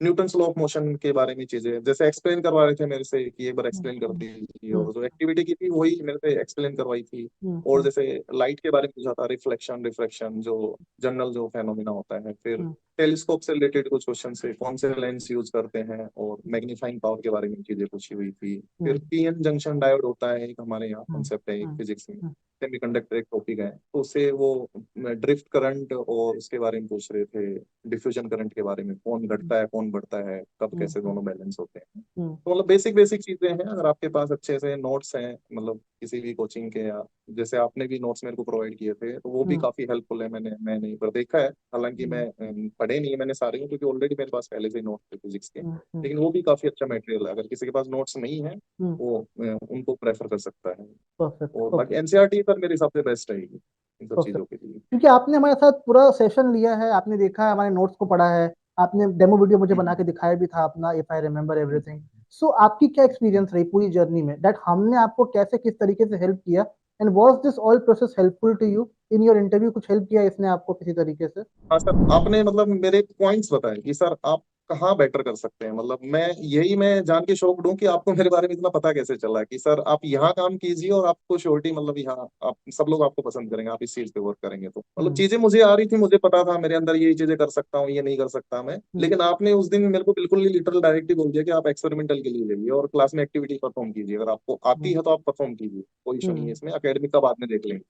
न्यूटन लॉ ऑफ मोशन के बारे में चीजें जैसे एक्सप्लेन करवा रहे थे मेरे से कि एक बार हम्म। एक्सप्लेन कर हम्म। दीजिए, हम्म। और जो एक्टिविटी की थी वही मेरे से एक्सप्लेन करवाई थी। हम्म। और जैसे लाइट के बारे में पूछा था, रिफ्लेक्शन रिफ्रैक्शन, जो जनरल जो फेनोमेना होता है। फिर हम्म। टेलीस्कोप से रिलेटेड कुछ क्वेश्चन से, कौन से लेंस यूज करते हैं, और मैग्नीफाइंग पावर के बारे में चीजें पूछी हुई थी। फिर हम्म। पीएन जंक्शन डायोड होता है एक, हमारे यहाँ हम्म। कॉन्सेप्ट है एक हम्म। फिजिक्स में, हम्म। सेमीकंडक्टर एक टॉपिक है, तो उससे वो ड्रिफ्ट करंट और उसके बारे में पूछ रहे थे, डिफ्यूजन करंट के बारे में, कौन घटता है कौन बढ़ता है, कब हम्म। कैसे दोनों बैलेंस होते हैं। हम्म। तो मतलब बेसिक बेसिक चीजें हैं, अगर आपके पास अच्छे से नोट्स हैं, मतलब किसी भी कोचिंग के, या जैसे आपने भी नोट्स मेरे को प्रोवाइड किए थे, तो वो भी हम्म। काफी हेल्पफुल है। मैंने एक बार देखा है, हालांकि हम्म। मैं पढ़े नहीं है मैंने सारे, क्योंकि ऑलरेडी मेरे पास पहले से ही नोट्स थे फिजिक्स के, हम्म। हम्म। लेकिन वो भी काफी अच्छा मटेरियल है, अगर किसी के पास नोट्स नहीं है हम्म। वो उनको प्रेफर कर सकता है। परफेक्ट। और बाकी ओके। एनसीईआरटी पर मेरे हिसाब से बेस्ट रहेगी इन सब परफेक्ट। चीजों के लिए। क्योंकि आपने हमारे साथ पूरा सेशन लिया है, आपने देखा है, हमारे नोट्स को पढ़ा है, आपने डेमो वीडियो मुझे बना हम्म, के दिखाया भी था अपना, if I remember hmm. Everything. So आपकी क्या एक्सपीरियंस रही पूरी जर्नी में, दैट हमने आपको कैसे किस तरीके से हेल्प किया? And was this all process helpful to you in your interview? कुछ हेल्प किया इसने आपको किसी तरीके से? हाँ सर, आपने मतलब मेरे पॉइंट्स बताए कि सर आप कहाँ बेटर कर सकते हैं, मतलब मैं जान के शौक हूँ कि आपको मेरे बारे में इतना पता कैसे चला कि सर आप यहाँ काम कीजिए और आपको श्योरिटी, मतलब यहाँ आप सब लोग आपको पसंद करेंगे, आप इस चीज पे वर्क करेंगे। तो मतलब हम्म। चीजें मुझे आ रही थी, मुझे पता था मेरे अंदर ये चीजें कर सकता हूँ, ये नहीं कर सकता मैं, हम्म। लेकिन आपने उस दिन मेरे को बिल्कुल ही लिटरल डायरेक्टली बोल दिया कि आप एक्सपेरिमेंटल के लिए जाइए और क्लास में एक्टिविटी परफॉर्म कीजिए, अगर आपको आती हम्म। है तो आप परफॉर्म कीजिए, कोई इशू नहीं है हम्म। इसमें, एकेडमिक का बाद में देख लेंगे।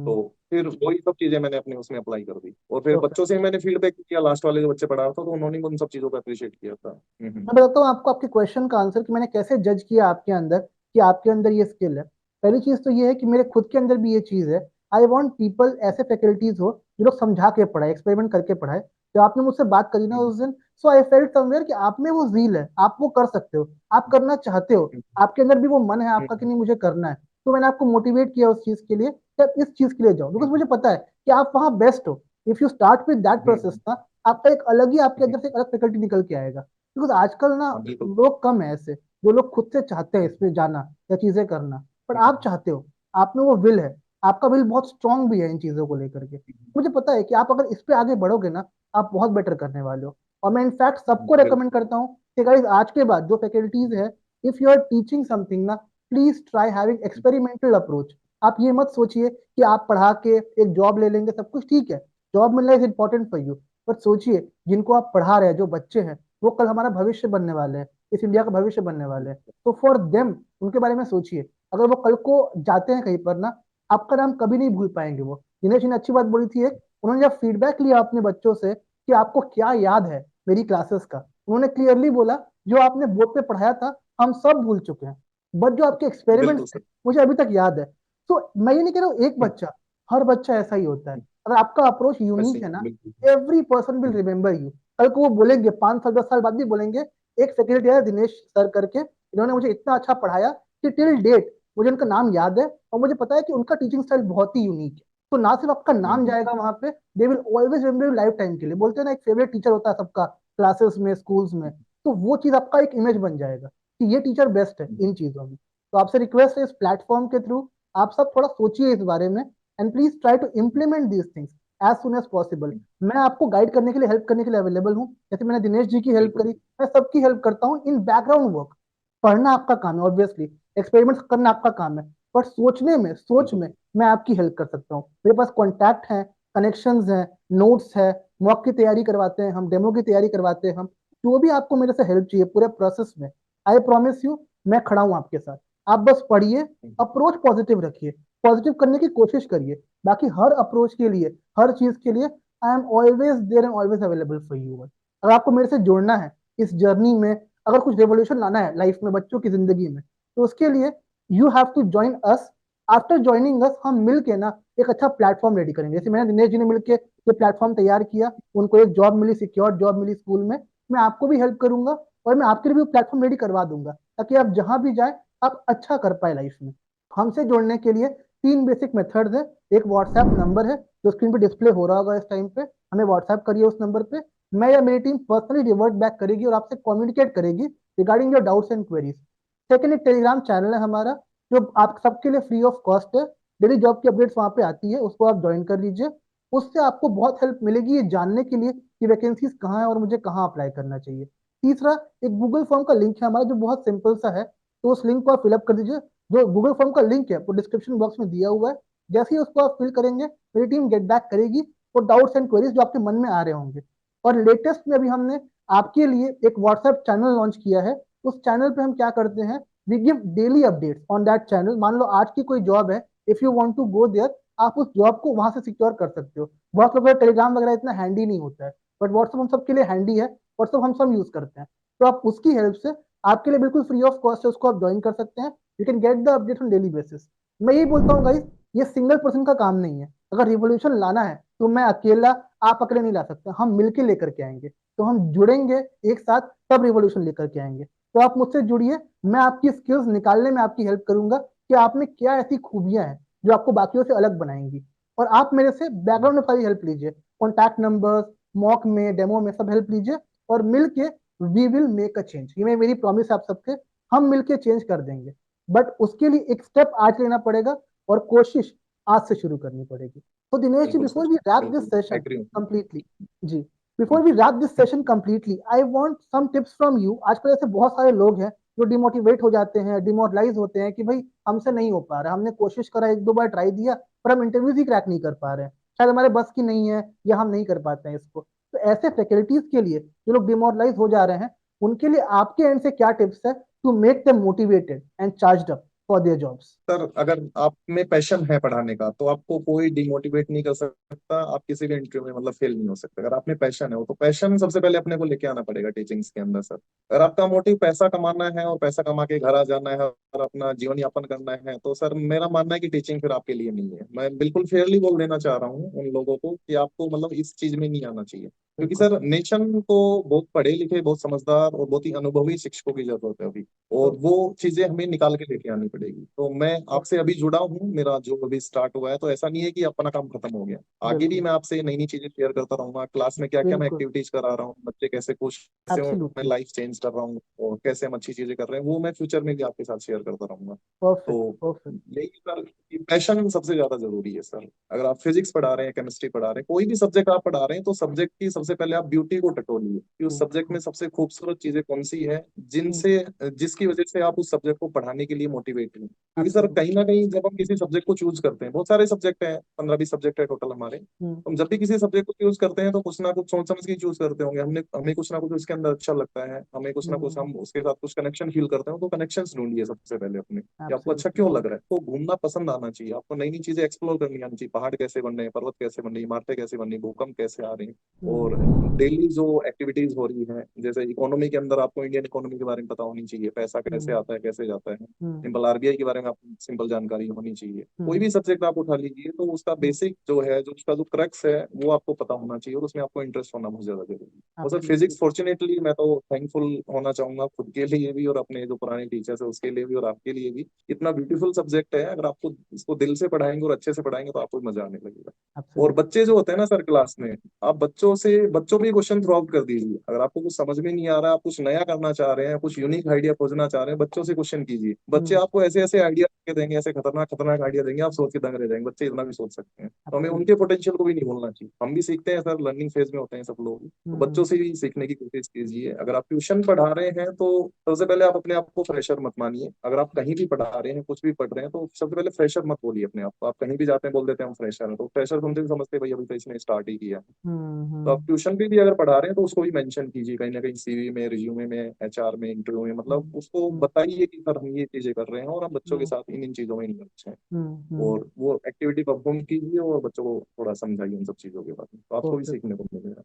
तो हम्म। फिर वही सब चीजें मैंने अपने उसमें अप्लाई कर दी, और फिर परफेक्ट। बच्चों से मैंने फीडबैक किया, लास्ट वाले जो बच्चे पढ़ा रहा था, तो उन्होंने भी उन सब चीजों को अप्रिशिएट किया था। मैं बताता हूँ आपको आपके क्वेश्चन का आंसर कि मैंने कैसे जज किया आपके अंदर कि आपके अंदर ये स्किल है। पहली चीज तो ये है कि मेरे खुद के अंदर भी ये चीज है। आई वॉन्ट पीपल, ऐसे फैकल्टीज हो जो लोग समझा के पढ़ाए, एक्सपेरिमेंट करके पढ़ाए। जब आपने मुझसे बात करी ना हम्म, उस दिन, सो आई फेल्ट समवेयर कि आप में वो जील है, आप वो कर सकते हो, आप करना चाहते हो, हम्म, आपके अंदर भी वो मन है आपका कि हम्म, नहीं मुझे करना है। तो मैंने आपको मोटिवेट किया उस चीज के लिए कि आप इस चीज के लिए जाओ, बिकॉज हम्म, मुझे पता है कि आप वहाँ बेस्ट हो। If you start with that process hmm, ना, आपका एक अलग ही, आपके हम्म, अंदर से एक अलग फैकल्टी निकल के आएगा। बिकॉज आजकल ना हाँ बिल्कुल। लोग कम है ऐसे जो लोग खुद से चाहते हैं इसमें जाना या चीजें करना, पर आप हम्म, चाहते हो, आप में वो विल है, आपका विल बहुत स्ट्रांग भी है इन चीजों को लेकर के। मुझे पता है कि आप अगर इस पे आगे बढ़ोगे ना, आप बहुत बेटर करने वाले हो। और मैं इनफैक्ट सबको रेकमेंड बिल्कुल। करता हूँ कि गाइस आज के बाद जो फैकल्टीज है, if you are teaching something ना, please try having experimental approach. आप ये मत सोचिए कि आप पढ़ा के एक जॉब ले लेंगे, सब कुछ ठीक है, जॉब मिलना is important for you, but सोचिए जिनको आप पढ़ा रहे हैं, जो बच्चे हैं, वो कल हमारा भविष्य बनने वाले हैं, इस इंडिया का भविष्य बनने वाले हैं। तो फॉर देम, उनके बारे में सोचिए। अगर वो कल को जाते हैं कहीं पर ना, आपका नाम कभी नहीं भूल पाएंगे वो। दिनेश जी ने अच्छी बात बोली थी एक, उन्होंने जब फीडबैक लिया अपने बच्चों से कि आपको क्या याद है मेरी क्लासेस का, उन्होंने क्लियरली बोला जो आपने बोर्ड पे पढ़ाया था हम सब भूल चुके हैं, बट जो आपके एक्सपेरिमेंट्स बिल्कुल थे सर। मुझे अभी तक याद है। तो मैं ये नहीं कह रहा हूँ एक हम्म, बच्चा, हर बच्चा ऐसा ही होता है। अगर आपका अप्रोच वैसे यूनिक ही, है ना, बिल्कुल। Every person will hmm, remember you. कल को वो बोलेंगे 5 साल 10 साल बाद भी बोलेंगे, एक फैकल्टी है दिनेश सर करके, इन्होंने मुझे इतना अच्छा पढ़ाया कि टिल डेट मुझे उनका नाम याद है, और मुझे पता है कि उनका टीचिंग स्टाइल बहुत ही यूनिक है। तो ना सिर्फ आपका नाम हम्म, जाएगा वहां पे, they will always remember you life time के लिए। बोलते हैं ना एक फेवरेट टीचर होता है सबका, क्लासेस में, स्कूल्स में, तो वो चीज आपका एक इमेज बन जाएगा कि ये टीचर बेस्ट है हम्म। इन चीजों में। तो आपसे रिक्वेस्ट है इस प्लेटफॉर्म के थ्रू आप सब थोड़ा सोचिए इस बारे में, and please try to implement these things as soon as possible. मैं आपको गाइड करने के लिए, हेल्प करने के लिए अवेलेबल हूँ। जैसे मैंने दिनेश जी की हेल्प बिल्कुल। करी, मैं सबकी हेल्प करता हूँ इन बैकग्राउंड वर्क। पढ़ना आपका काम है ऑब्वियसली, एक्सपेरिमेंट्स करना आपका काम है, बट सोचने में, सोच बिल्कुल। में मैं आपकी हेल्प कर सकता हूँ। मेरे पास कॉन्टैक्ट है, कनेक्शंस हैं, नोट्स है, मॉक की तैयारी करवाते हैं हम, डेमो की तैयारी करवाते हैं हम। जो भी आपको मेरे से हेल्प चाहिए पूरे प्रोसेस में, आई प्रॉमिस यू, मैं खड़ा हूँ आपके साथ। आप बस पढ़िए, अप्रोच पॉजिटिव रखिए, पॉजिटिव करने की कोशिश करिए। बाकी हर अप्रोच के लिए, हर चीज के लिए I am always there and always available for you. अगर आपको मेरे से जुड़ना है इस जर्नी में, अगर कुछ रेवोल्यूशन लाना है लाइफ में, बच्चों की जिंदगी में, तो उसके लिए you have to join us. After joining us, हम मिल के ना एक अच्छा प्लेटफॉर्म रेडी करेंगे। जैसे मैंने दिनेश जी ने मिलकर ये प्लेटफॉर्म तैयार किया, उनको एक जॉब मिली, सिक्योर जॉब मिली स्कूल में, मैं आपको भी हेल्प करूंगा और मैं आपके लिए भी प्लेटफॉर्म रेडी करवा दूंगा, ताकि आप जहां भी जाए आप अच्छा कर पाए लाइफ में। हमसे जुड़ने के लिए तीन बेसिक मेथड्स है। एक व्हाट्सएप नंबर है जो स्क्रीन पे डिस्प्ले हो रहा होगा इस टाइम पे, हमें व्हाट्सएप करिए उस नंबर पे। मैं या मेरी टीम पर्सनली रिवर्ट बैक करेगी और आपसे कम्युनिकेट करेगी regarding your doubts and queries. Second, एक टेलीग्राम चैनल है हमारा जो आप सबके लिए फ्री ऑफ कॉस्ट है। डेली जॉब की अपडेट्स वहां पे आती है, उसको आप ज्वाइन कर लीजिए। उससे आपको बहुत हेल्प मिलेगी ये जानने के लिए कि वैकेंसीज कहाँ है और मुझे कहाँ अप्लाई करना चाहिए। तीसरा, एक गूगल फॉर्म का लिंक है हमारा जो बहुत सिंपल सा है, तो उस लिंक को आप फिलअप कर दीजिए। जो गूगल फॉर्म का लिंक है वो डिस्क्रिप्शन बॉक्स में दिया हुआ है। जैसे ही उसको आप फिल करेंगे, मेरी टीम गेट बैक करेगी वो डाउट्स एंड क्वेरीज जो आपके मन में आ रहे होंगे। और लेटेस्ट में अभी हमने आपके लिए एक व्हाट्सएप चैनल लॉन्च किया है। उस चैनल पे हम क्या करते हैं, we give daily updates on that channel. मान लो आज की कोई जॉब है, if you want to go there, आप उस जॉब को वहां से सिक्योर कर सकते हो। बहुत लोगों का टेलीग्राम वगैरह इतना हैंडी नहीं होता है, बट व्हाट्सएप हम सबके लिए हैंडी है, व्हाट्सएप हम सब यूज करते हैं। तो आप उसकी हेल्प से, आपके लिए बिल्कुल फ्री ऑफ कॉस्ट है, उसको आप ज्वाइन कर सकते हैं। You can get the update on daily basis. मैं यही बोलता हूँ गाइस, ये सिंगल पर्सन का काम नहीं है। अगर रिवोल्यूशन लाना है तो मैं अकेला, आप अकेले नहीं ला सकते, हम मिलके लेकर के आएंगे। तो हम जुड़ेंगे एक साथ, तब रिवोल्यूशन लेकर के आएंगे। तो आप मुझसे जुड़िए, मैं आपकी स्किल्स निकालने में आपकी हेल्प करूंगा कि आप में क्या ऐसी खूबियां हैं जो आपको बाकियों से अलग बनाएंगी। और आप मेरे से बैकग्राउंड में सारी हेल्प लीजिए, कॉन्टैक्ट नंबर्स, मॉक में, डेमो में सब हेल्प लीजिए, और मिलके we will make a change. ये मेरी प्रॉमिस है आप सबके, हम मिलके चेंज कर देंगे। बट उसके लिए एक स्टेप आज लेना पड़ेगा और कोशिश आज से शुरू करनी पड़ेगी। तो दिनेश जी, बिल्कुल before sir. We wrap this बिल्कुल सेशन एग्री हूँ। कंप्लीटली, जी, before we wrap this session completely, I want some tips from you. आजकल ऐसे बहुत सारे लोग हैं जो डिमोटिवेट हो जाते हैं, डिमोरलाइज होते हैं कि भाई हमसे नहीं हो पा रहा, हमने कोशिश करा, एक दो बार ट्राई दिया, पर हम इंटरव्यूज ही क्रैक नहीं कर पा रहे हैं, शायद हमारे बस की नहीं है या हम नहीं कर पाते हैं इसको। तो ऐसे फैकल्टीज के लिए जो लोग डिमोरलाइज हो जा रहे हैं, उनके लिए आपके एंड से क्या टिप्स है to make them motivated and charged up for their jobs? Sir अगर आप में पैशन है पढ़ाने का तो आपको कोई डिमोटिवेट नहीं कर सकता, आप किसी भी इंटरव्यू में मतलब फेल नहीं हो सकते। अगर आप में पैशन है वो, तो पैशन सबसे पहले अपने को लेके आना पड़ेगा टीचिंग्स के अंदर सर। अगर आपका मोटिव पैसा कमाना है और पैसा कमा के घर आ जाना है और अपना जीवन यापन करना है, तो सर मेरा मानना है कि टीचिंग फिर आपके लिए नहीं है। मैं बिल्कुल फेयरली बोल देना चाह रहा हूँ उन लोगों को कि आपको मतलब इस चीज में नहीं आना चाहिए, क्योंकि बिल्कुल। सर नेशन को बहुत पढ़े लिखे, बहुत समझदार और बहुत ही अनुभवी शिक्षकों की जरूरत है अभी, और वो चीजें हमें निकाल के लेके आनी पड़ेगी। तो मैं आपसे अभी जुड़ा हूँ, मेरा जो अभी स्टार्ट हुआ है, तो ऐसा नहीं है कि अपना काम खत्म हो गया। आगे भी बिल्कुल। मैं आपसे नई नई चीजें शेयर करता रहूंगा, क्लास में क्या क्या मैं बिल्कुल। एक्टिविटीज करा रहा हूँ, बच्चे कैसे खुश, कैसे मैं एब्सोल्युटली। लाइफ चेंज कर रहा हूँ और कैसे हम अच्छी चीजें कर रहे हैं, वो मैं फ्यूचर में भी आपके साथ शेयर करता रहूंगा। परफेक्ट, तो परफेक्ट। यही सर, पैशन सबसे ज्यादा जरूरी है सर। अगर आप फिजिक्स पढ़ा रहे हैं, केमिस्ट्री पढ़ा रहे हैं, कोई भी सब्जेक्ट आप पढ़ा रहे हैं, तो सब्जेक्ट की सबसे पहले आप ब्यूटी को टटोलिए कि उस सब्जेक्ट में सबसे खूबसूरत चीजें कौन सी है, जिनसे जिसकी वजह से आप उस सब्जेक्ट को पढ़ाने के लिए मोटिवेट हैं। क्योंकि सर कहीं एब्सोल्युटली। ना कहीं जब हम किसी सब्जेक्ट को चूज करते हैं, बहुत सारे सब्जेक्ट हैं, 15-20 सब्जेक्ट है टोटल हमारे, तो हम जब भी किसी सब्जेक्ट को चूज करते हैं तो कुछ ना कुछ सोच समझ के चूज करते होंगे हमने, हमें कुछ ना कुछ उसके अंदर अच्छा लगता है, हमें कुछ ना कुछ हम उसके साथ कुछ कनेक्शन फील करते हैं, तो कनेक्शन ढूंढिए सबसे पहले अपने कि आपको अच्छा एब्सोल्युटली। क्यों लग रहा है। तो घूमना पसंद आना चाहिए आपको, नई नई चीजें एक्सप्लोर करनी आनी चाहिए, पहाड़ कैसे बन रहे हैं, पर्वत कैसे बन रही है, इमारतें कैसे बन रही हैं, भूकंप कैसे आ रहे हैं, और डेली जो एक्टिविटीज हो रही है, जैसे इकोनॉमी के अंदर आपको इंडियन इकोनॉमी के बारे में पता होनी चाहिए, पैसा कैसे आता है कैसे जाता है, सिंपल आरबीआई के बारे में आपको सिंपल जानकारी होनी चाहिए। कोई भी सब्जेक्ट आप उठा लीजिए तो उसका बेसिक जो है, जो उसका जो क्रक्स है, वो आपको पता होना चाहिए और उसमें आपको इंटरेस्ट होना बहुत ज्यादा जरूरी है। और सर एब्सोल्युटली। फिजिक्स फॉर्चुनेटली मैं तो थैंकफुल होना चाहूंगा खुद के लिए भी और अपने जो पुराने टीचर्स है उसके लिए भी और आपके लिए भी। इतना ब्यूटीफुल सब्जेक्ट है, अगर आपको इसको दिल से पढ़ाएंगे और अच्छे से पढ़ाएंगे तो आपको भी मजा आने लगेगा। और एब्सोल्युटली। बच्चे जो होते हैं ना सर क्लास में, आप बच्चों से बच्चों पे क्वेश्चन थ्रो आउट कर दीजिए। अगर आपको कुछ समझ में नहीं आ रहा, आप कुछ नया करना चाह रहे हैं, कुछ यूनिक आइडिया खोजना चाह रहे हैं, बच्चों से क्वेश्चन कीजिए। बच्चे आपको ऐसे ऐसे आइडिया देंगे, ऐसे खतरनाक खतरनाक आइडिया देंगे, आप सोच के दंग रह जाएंगे, बच्चे इतना भी सोच सकते हैं। तो हमें उनके पोटेंशियल को भी नहीं भूलना चाहिए। हम भी सीखते हैं सर, लर्निंग फेज में होते हैं सब लोग, तो बच्चों से भी सीखने की कोशिश कीजिए। अगर आप ट्यूशन पढ़ा रहे हैं तो सबसे पहले आप अपने आप को फ्रेशर मत मानिए। अगर आप कहीं भी पढ़ा रहे हैं, कुछ भी पढ़ रहे हैं, तो सबसे पहले फ्रेशर मत बोलिए अपने आप को। आप कहीं भी जाते हैं बोल देते हैं हम फ्रेशर हैं, तो फ्रेशर सुनते ही समझते हैं भाई अभी तो इसने स्टार्ट ही किया। तो आप ट्यूशन भी अगर पढ़ा रहे हैं तो उसको भी मेंशन कीजिए कहीं ना कहीं, सीवी में, रिज्यूमे में, एचआर में, इंटरव्यू में, मतलब उसको बताइए कि सर हम ये चीजें कर रहे हैं और हम बच्चों के साथ इन इन चीजों में नहीं अच्छे हैं। और वो एक्टिविटी परफॉर्म कीजिए और बच्चों को थोड़ा समझाइए उन सब चीजों के बारे में, तो आपको भी सीखने को मिलेगा।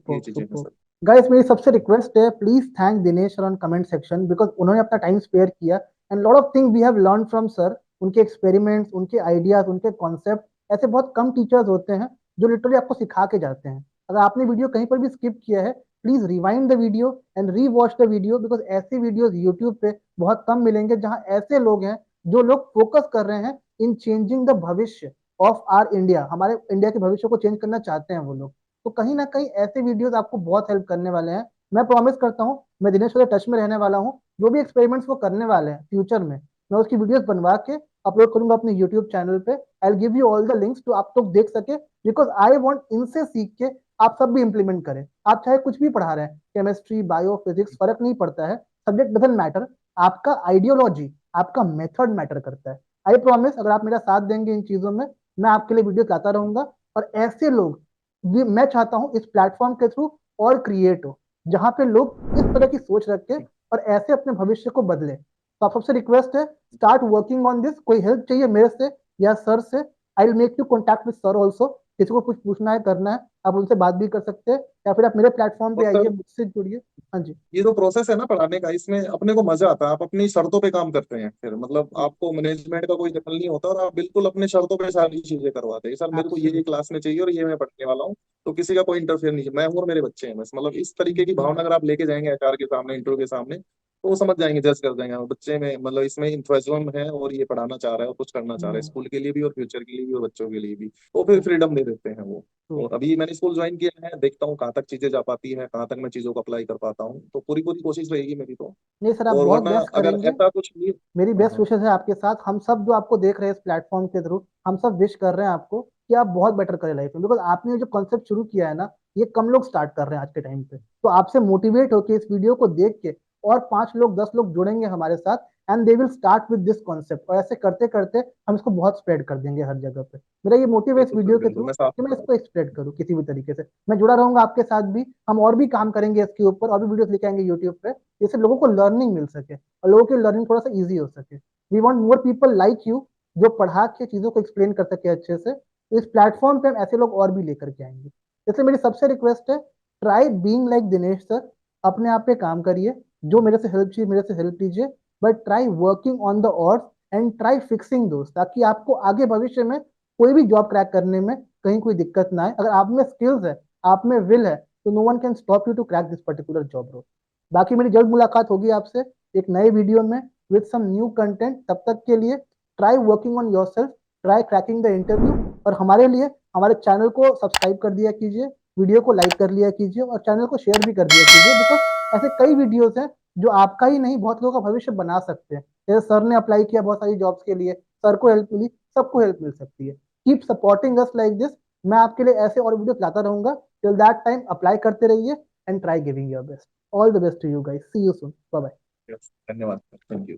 ये चीजें हैं सर। गाइस मेरी सबसे रिक्वेस्ट है, please thank Dinesh on comment section, because उन्होंने अपना टाइम स्पेयर किया and lot of thing we have learn from sir. उनके एक्सपेरिमेंट्स, उनके आइडियाज, उनके कॉन्सेप्ट, ऐसे बहुत कम टीचर्स होते हैं जो लिटरली आपको सिखा के जाते हैं। अगर आपने वीडियो कहीं पर भी स्किप किया है, please rewind the video and re watch the video, because ऐसी वीडियोस यूट्यूब पे बहुत कम मिलेंगे जहां ऐसे लोग हैं जो लोग फोकस कर रहे हैं इन चेंजिंग द भविष्य ऑफ आर इंडिया। हमारे इंडिया के भविष्य को चेंज करना चाहते हैं वो लोग। तो कहीं ना कहीं ऐसे वीडियोस आपको बहुत हेल्प करने वाले हैं। मैं प्रॉमिस करता हूँ, मैं दिनेश के टच में रहने वाला हूँ। जो भी एक्सपेरिमेंट्स वो करने वाले हैं फ्यूचर में, मैं उसकी वीडियोस बनवा के अपलोड करूंगा अपने यूट्यूब चैनल पे। I will give you all the links तो आप लोग देख सके, बिकॉज आई वांट इनसे सीख के आप सब भी इंप्लीमेंट करें। आप चाहे कुछ भी पढ़ा रहे हैं, केमिस्ट्री, बायो, फिजिक्स, फर्क नहीं पड़ता है, सब्जेक्ट डजंट मैटर। आपका आइडियोलॉजी, आपका मेथड मैटर करता है। आई प्रॉमिस, अगर आप मेरा साथ देंगे इन चीजों में, मैं आपके लिए वीडियो लाता रहूंगा। और ऐसे लोग मैं चाहता हूं इस प्लेटफॉर्म के थ्रू और क्रिएट हो, जहां पे लोग इस तरह की सोच रख के और ऐसे अपने भविष्य को बदले। तो आप सबसे रिक्वेस्ट है, स्टार्ट वर्किंग ऑन दिस। कोई हेल्प चाहिए मेरे से या सर से, I will make you contact with sir also. किसी को कुछ पूछना है, करना है, आप उनसे बात भी कर सकते हैं, या फिर आप मेरे प्लेटफॉर्म पे और आइए, सर मुझसे जुड़िए। हाँ जी। ये जो प्रोसेस है ना पढ़ाने का, इसमें अपने को मजा आता है। आप अपनी शर्तों पे काम करते हैं फिर, मतलब आपको मैनेजमेंट का कोई दखल नहीं होता और आप बिल्कुल अपने शर्तों पे सारी चीजें करवाते हैं। सर मेरे को ये एब्सोल्युटली। क्लास में चाहिए और ये मैं पढ़ने वाला हूँ, तो किसी का कोई इंटरफेयर नहीं है, मैं हूँ और मेरे बच्चे हैं बस। मतलब इस तरीके की भावना अगर आप लेके जाएंगे एचआर के सामने, इंटरव्यू के सामने, तो वो समझ जाएंगे, जज कर देंगे बच्चे में, मतलब इसमें इंथुजियाज्म है और ये पढ़ाना चाह रहा है और कुछ करना चाह रहा है स्कूल के लिए भी और फ्यूचर के लिए भी और बच्चों के लिए भी, तो फिर फ्रीडम दे देते हैं वो। और अभी मैंने स्कूल ज्वाइन किया है, देखता हूँ कहाँ तक चीजें जा पाती है, कहाँ तक मैं चीजों को अप्लाई कर पाता हूँ, तो पूरी पूरी कोशिश रहेगी मेरी तो। नहीं सर, आप और बहुत वरना बेस्ट अगर करेंगे। ऐसा कुछ नहीं। मेरी हाँ बेस्ट हाँ। विशेष है आपके साथ। हम सब जो आपको देख रहे हैं इस प्लेटफॉर्म के थ्रू, हम सब विश कर रहे हैं आपको कि आप बहुत बेटर करें लाइफ में, बिकॉज आपने जो कॉन्सेप्ट शुरू किया है ना, ये कम लोग स्टार्ट कर रहे हैं आज के टाइम पे। तो आपसे मोटिवेट होकर इस वीडियो को देख के और 5 लोग 10 लोग जुड़ेंगे हमारे साथ, and they will start with this concept, और ऐसे करते करते हम इसको बहुत स्प्रेड कर देंगे हर जगह पे। मेरा ये मोटिव है इस बिल्कुल सर, वीडियो के बिल्कुल थ्रू मैं साथ कि में मैं हूँ। इसको स्प्रेड करूँ किसी भी तरीके से। मैं जुड़ा रहूंगा आपके साथ भी, हम और भी काम करेंगे इसके ऊपर, और भी वीडियोस लेके आएंगे यूट्यूब पे, जिससे लोगों को लर्निंग मिल सके और लोगों की लर्निंग थोड़ा सा ईजी हो सके। We want more people like you, जो पढ़ा के चीजों को एक्सप्लेन कर सके अच्छे से। तो इस प्लेटफॉर्म पे हम ऐसे लोग और भी लेकर के आएंगे। इसलिए मेरी सबसे रिक्वेस्ट है, try being like Dinesh sir. अपने आप पे काम करिए, जो मेरे से हेल्प चाहिए मेरे से हेल्प लीजिए, but try working on the odds and try fixing दोस्त, ताकि आपको आगे भविष्य में कोई भी जॉब क्रैक करने में कहीं कोई दिक्कत ना आए। अगर आप में स्किल्स है, आप में विल है, तो no one can stop you to crack this particular job role. बाकी मेरी जल्द मुलाकात होगी आपसे एक नए वीडियो में विद सम न्यू कंटेंट। तब तक के लिए try working on your self, try cracking the interview. और हमारे लिए हमारे चैनल को सब्सक्राइब कर दिया कीजिए, वीडियो को लाइक कर लिया कीजिए, और चैनल को शेयर भी कर दिया कीजिए, बिकॉज ऐसे कई वीडियोस हैं जो आपका ही नहीं बहुत लोगों का भविष्य बना सकते हैं। जैसे सर ने अप्लाई किया बहुत सारी जॉब्स के लिए, सर को हेल्प मिली, सबको हेल्प मिल सकती है। Keep supporting us like this. मैं आपके लिए ऐसे और वीडियोस लाता रहूंगा। टिल दैट टाइम अप्लाई करते रहिए and try giving your best. All the best to you guys, see you soon, bye bye. धन्यवाद, थैंक यू।